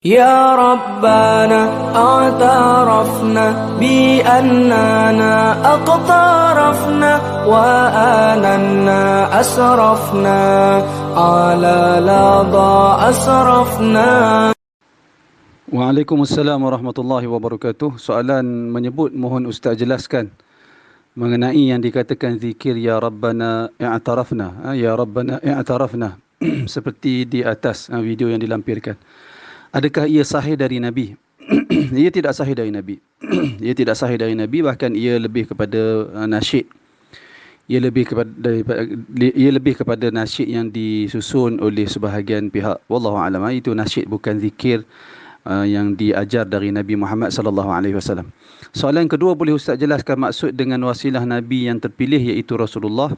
يا ربنا اعترفنا بأننا أقترفنا وآننا أسرفنا على لظى أسرفنا. Waalaikumsalam warahmatullahi wabarakatuh. Soalan menyebut mohon Ustaz jelaskan mengenai yang dikatakan zikir ya Rabbana i'tarafna. Ya Rabbana i'tarafna. Seperti di atas video yang dilampirkan. Adakah ia sahih dari Nabi? Ia tidak sahih dari Nabi. Ia tidak sahih dari Nabi, bahkan ia lebih kepada nasyid. Ia lebih kepada nasyid yang disusun oleh sebahagian pihak. Wallahu a'lam. Itu nasyid, bukan zikir yang diajar dari Nabi Muhammad sallallahu alaihi wasallam. Soalan kedua, boleh Ustaz jelaskan maksud dengan wasilah Nabi yang terpilih iaitu Rasulullah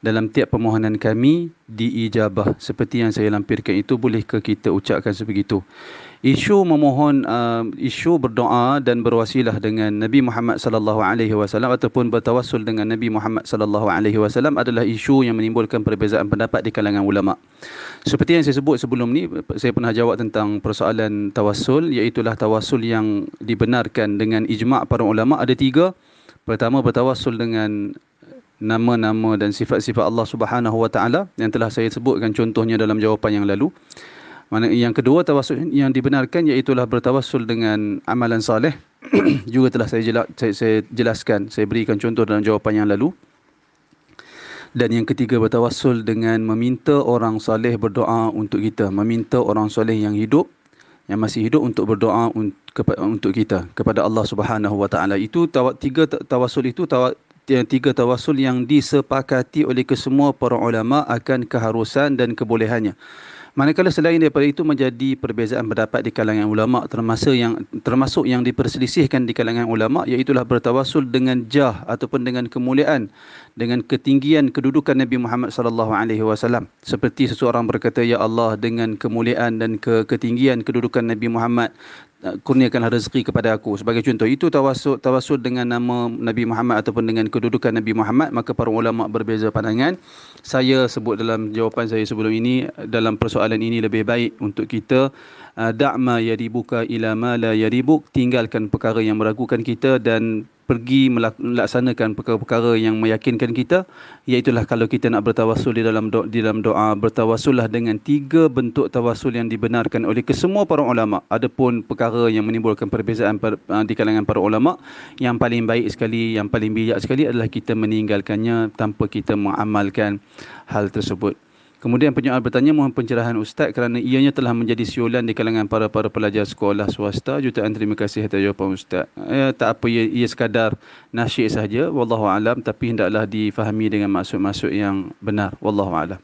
dalam tiap permohonan kami diijabah seperti yang saya lampirkan itu, bolehkah kita ucapkan sebegitu? Isu memohon, isu berdoa dan berwasilah dengan Nabi Muhammad sallallahu alaihi wasallam ataupun bertawassul dengan Nabi Muhammad sallallahu alaihi wasallam adalah isu yang menimbulkan perbezaan pendapat di kalangan ulama. Seperti yang saya sebut sebelum ni, saya pernah jawab tentang persoalan tawassul, iaitu tawassul yang dibenarkan dengan ijma' para ulama ada tiga. Pertama, bertawassul dengan nama-nama dan sifat-sifat Allah Subhanahu wa taala yang telah saya sebutkan contohnya dalam jawapan yang lalu. Yang kedua, tawassul yang dibenarkan iaitu bertawassul dengan amalan soleh. Juga telah saya jelaskan, saya berikan contoh dalam jawapan yang lalu. Dan yang ketiga, bertawassul dengan meminta orang soleh berdoa untuk kita, meminta orang soleh yang hidup, yang masih hidup, untuk berdoa untuk kita kepada Allah Subhanahu wa taala. Itu tiga tawassul itu tiga tawassul yang disepakati oleh kesemua para ulama akan keharusan dan kebolehannya. Manakala selain daripada itu menjadi perbezaan pendapat di kalangan ulama, termasuk yang diperselisihkan di kalangan ulama, iaitu bertawassul dengan jah ataupun dengan kemuliaan, dengan ketinggian kedudukan Nabi Muhammad sallallahu alaihi wasallam. Seperti seseorang berkata, ya Allah, dengan kemuliaan dan ketinggian kedudukan Nabi Muhammad, kurniakanlah rezeki kepada aku. Sebagai contoh, itu tawassul dengan nama Nabi Muhammad ataupun dengan kedudukan Nabi Muhammad. Maka para ulama berbeza pandangan. Saya sebut dalam jawapan saya sebelum ini, dalam persoalan ini lebih baik untuk kita da'ma yaribuka ila ma la yaribuk, tinggalkan perkara yang meragukan kita dan pergi melaksanakan perkara-perkara yang meyakinkan kita. Iaitulah kalau kita nak bertawassul di dalam doa, bertawassullah dengan tiga bentuk tawassul yang dibenarkan oleh kesemua para ulama. Adapun perkara yang menimbulkan perbezaan di kalangan para ulama, yang paling baik sekali, yang paling bijak sekali adalah kita meninggalkannya tanpa kita mengamalkan hal tersebut. Kemudian penyoal bertanya, mohon pencerahan Ustaz kerana ianya telah menjadi siulan di kalangan para pelajar sekolah swasta. Jutaan terima kasih atas jawapan Ustaz. Tak apa, ia sekadar nasyid sahaja, wallahu alam, tapi hendaklah difahami dengan maksud-maksud yang benar. Wallahu alam.